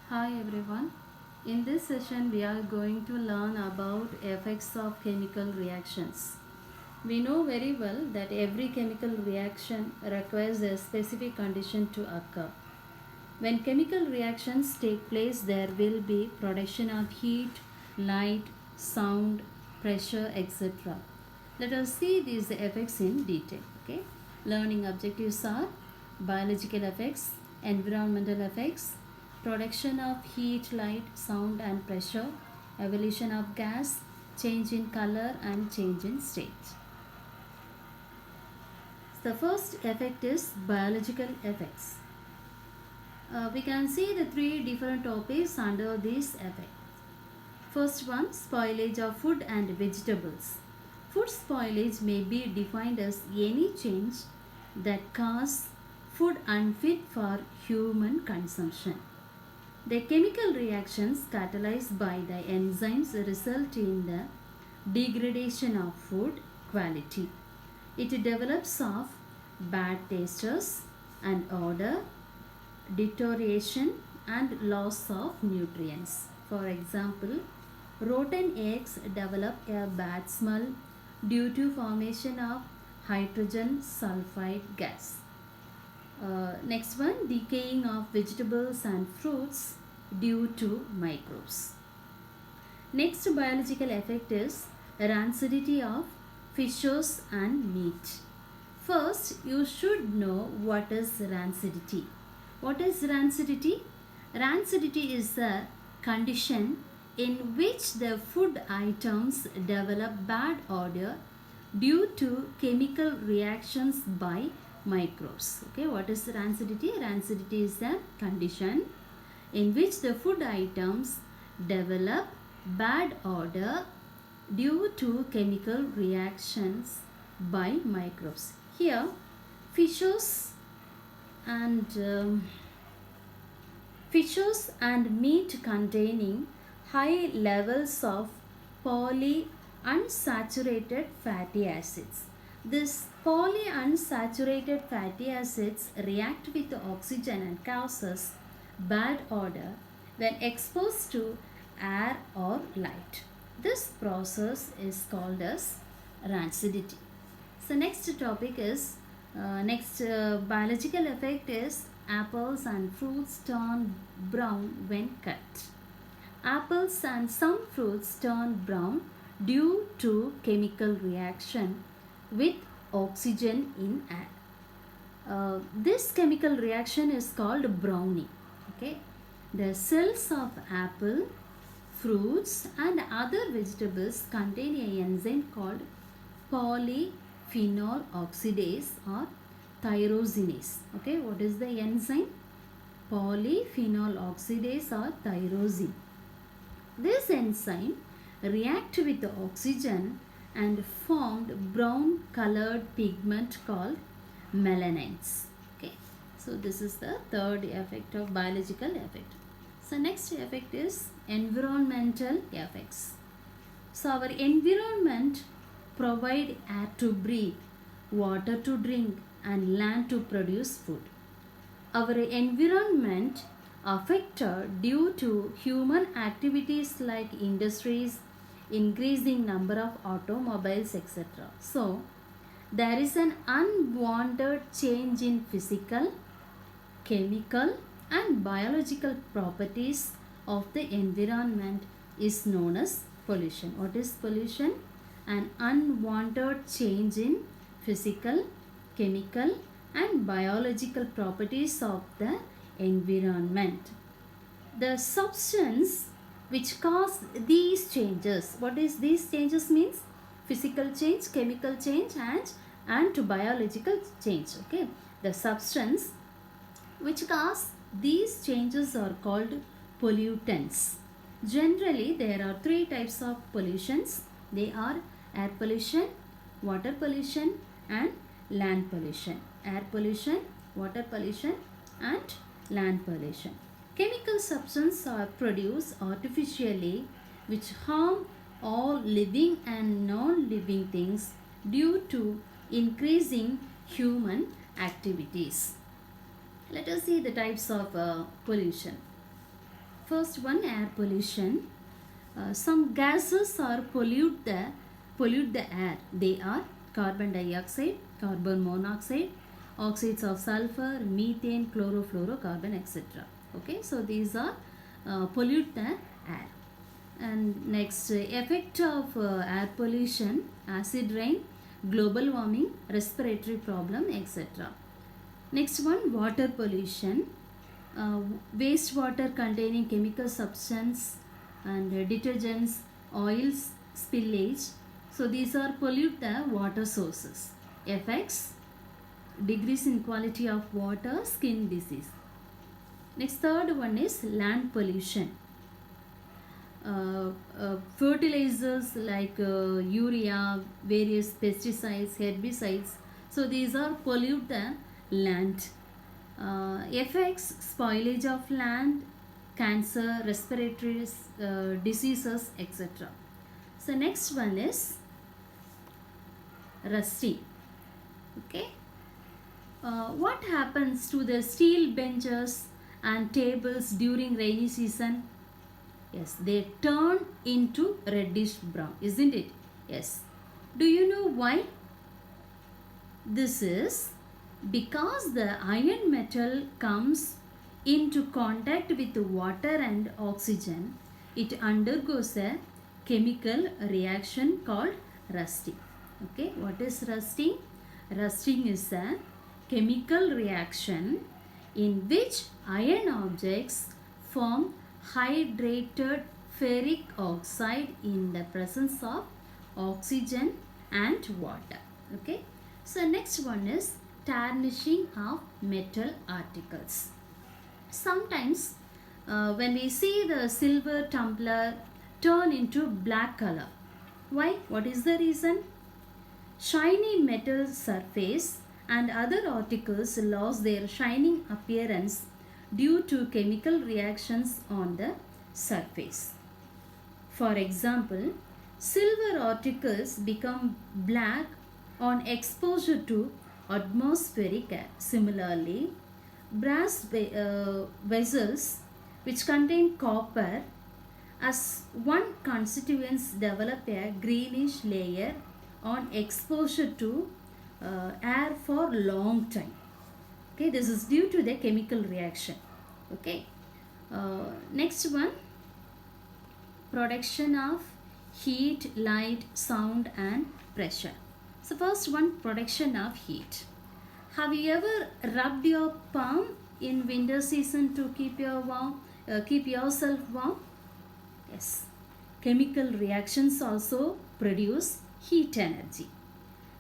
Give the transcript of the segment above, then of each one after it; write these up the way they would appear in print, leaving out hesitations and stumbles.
Hi everyone. In this session we are going to learn about effects of chemical reactions. We know very well that every chemical reaction requires a specific condition to occur. When chemical reactions take place there will be production of heat, light, sound, pressure, etc. Let us see these effects in detail. Okay. Learning objectives are biological effects, environmental effects, production of heat, light, sound and pressure, evolution of gas, change in color and change in state. The first effect is biological effects. We can see the three different topics under this effect. First one, spoilage of food and vegetables. Food spoilage may be defined as any change that causes food unfit for human consumption. The chemical reactions catalyzed by the enzymes result in the degradation of food quality. It develops of bad tastes and odor, deterioration and loss of nutrients. For example, rotten eggs develop a bad smell due to formation of hydrogen sulfide gas. Next one, decaying of vegetables and fruits due to microbes. Next biological effect is rancidity of fishes and meat. First, you should know what is rancidity. What is rancidity? Rancidity is a condition in which the food items develop bad odor due to chemical reactions by microbes. Okay, what is rancidity? Rancidity is a condition in which the food items develop bad odor due to chemical reactions by microbes. Here, fishes and meat containing high levels of polyunsaturated fatty acids. These polyunsaturated fatty acids react with oxygen and causes bad odor when exposed to air or light. This process is called as rancidity. So next topic is biological effect is apples and fruits turn brown when cut. Apples and some fruits turn brown due to chemical reaction with oxygen in air. This chemical reaction is called browning. Okay, the cells of apple, fruits and other vegetables contain an enzyme called polyphenol oxidase or tyrosinase. Okay, what is the enzyme? Polyphenol oxidase or tyrosine. This enzyme react with the oxygen and formed brown colored pigment called melanins. Okay, so this is the third effect of biological effect. So next effect is environmental effects. So our environment provide air to breathe, water to drink and land to produce food. Our environment affected due to human activities like industries, increasing number of automobiles, etc. So there is an unwanted change in physical, chemical and biological properties of the environment is known as pollution. What is pollution? An unwanted change in physical, chemical and biological properties of the environment. The substance which cause these changes, what is these changes means? Physical change, chemical change and biological change. Okay, the substance which cause these changes are called pollutants. Generally, there are three types of pollutions. They are air pollution, water pollution and land pollution. Air pollution, water pollution and land pollution. Chemical substances are produced artificially which harm all living and non-living things due to increasing human activities. Let us see the types of pollution. First one, air pollution. Some gases are pollute the air. They are carbon dioxide, carbon monoxide, oxides of sulfur, methane, chlorofluorocarbon, etc. Okay, so these are pollute the air. And next, effect of air pollution, acid rain, global warming, respiratory problem, etc. Next one, water pollution. Wastewater containing chemical substance and detergents, oils, spillage. So these are pollute the water sources. Effects, decrease in quality of water, skin disease. Next, third one is land pollution. Fertilizers like urea, various pesticides, herbicides. So these are pollute the land. Effects, spoilage of land, cancer, respiratory diseases, etc. So next one is rusting. Okay. What happens to the steel benches and tables during rainy season? Yes, they turn into reddish brown, isn't it? Yes. Do you know why? This is because the iron metal comes into contact with water and oxygen. It undergoes a chemical reaction called rusting. Okay, what is rusting? Rusting is a chemical reaction in which iron objects form hydrated ferric oxide in the presence of oxygen and water. Okay, so next one is tarnishing of metal articles. Sometimes when we see the silver tumbler turn into black color, why? What is the reason? Shiny metal surface and other articles lose their shining appearance due to chemical reactions on the surface. For example, silver articles become black on exposure to atmospheric air. Similarly, brass vessels which contain copper as one constituents develop a greenish layer on exposure to air for long time. Okay, this is due to the chemical reaction. Okay, next one, production of heat, light, sound and pressure. So first one, production of heat. Have you ever rubbed your palm in winter season to keep yourself warm? Yes. Chemical reactions also produce heat energy.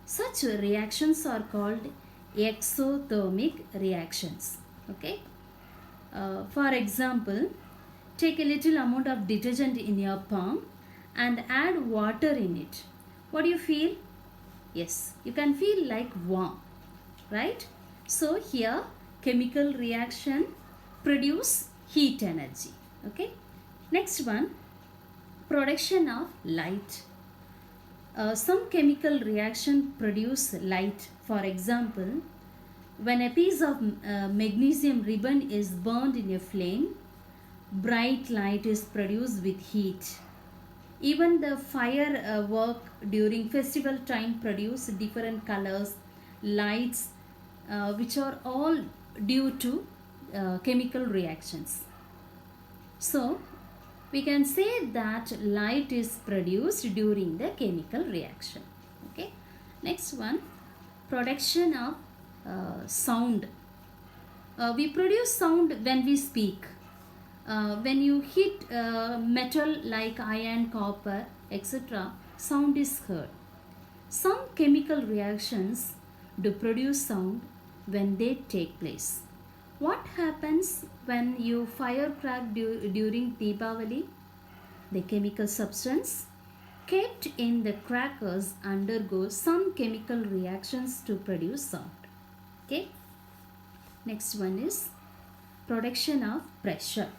Such reactions are called exothermic reactions. Okay. For example, take a little amount of detergent in your palm and add water in it. What do you feel? Yes, you can feel like warm, right? So here chemical reaction produce heat energy. Okay. Next one, production of light. Some chemical reaction produce light. For example, when a piece of magnesium ribbon is burned in a flame, bright light is produced with heat. Even the firework during festival time produce different colors, lights, which are all due to chemical reactions. So, we can say that light is produced during the chemical reaction. Okay. Next one, production of sound. We produce sound when we speak. When you hit metal like iron, copper, etc., sound is heard. Some chemical reactions do produce sound when they take place. What happens when you firecrack during Deepavali? The chemical substance kept in the crackers undergo some chemical reactions to produce sound. Okay. Next one is production of pressure.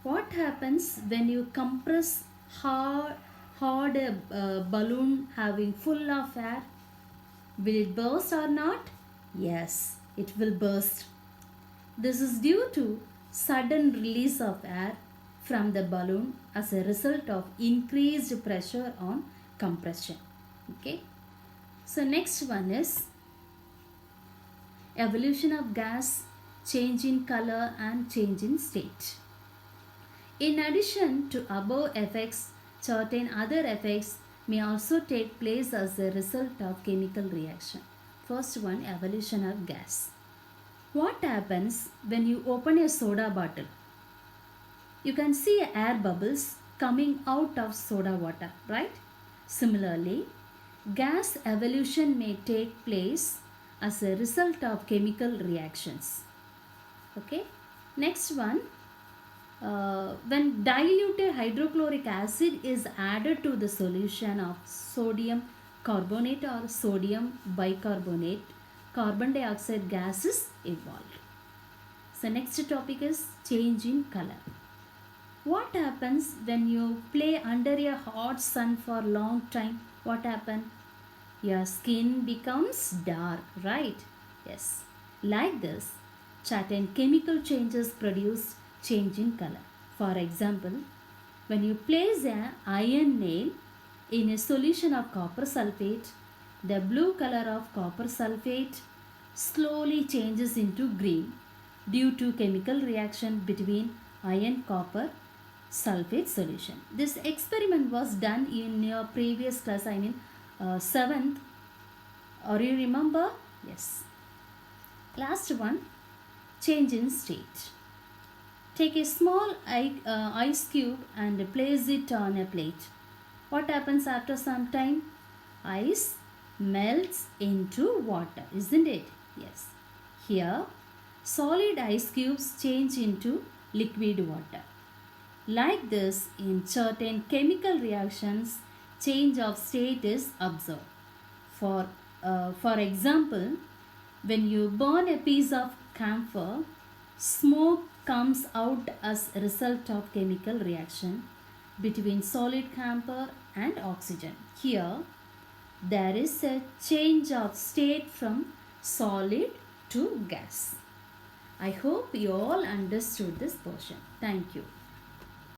What happens when you compress hard balloon having full of air? Will it burst or not? Yes, it will burst. This is due to sudden release of air from the balloon as a result of increased pressure on compression. Okay. So next one is evolution of gas, change in color and change in state. In addition to above effects, certain other effects may also take place as a result of chemical reaction. First one, evolution of gas. What happens when you open a soda bottle? You can see air bubbles coming out of soda water, right? Similarly, gas evolution may take place as a result of chemical reactions. Okay. Next one, when diluted hydrochloric acid is added to the solution of sodium carbonate or sodium bicarbonate, carbon dioxide gas is evolved. So next topic is change in color. What happens when you play under a hot sun for a long time? What happens? Your skin becomes dark, right? Yes. Like this, certain chemical changes produce change in color. For example, when you place an iron nail in a solution of copper sulfate, the blue color of copper sulfate slowly changes into green due to chemical reaction between iron copper sulfate solution. This experiment was done in your previous class, 7th. Or you remember? Yes. Last one, change in state. Take a small ice cube and place it on a plate. What happens after some time? Ice melts into water, isn't it? Yes. Here, solid ice cubes change into liquid water. Like this, in certain chemical reactions, change of state is observed. For example, when you burn a piece of camphor, smoke comes out as a result of chemical reaction between solid camphor and oxygen. Here, there is a change of state from solid to gas. I hope you all understood this portion. Thank you.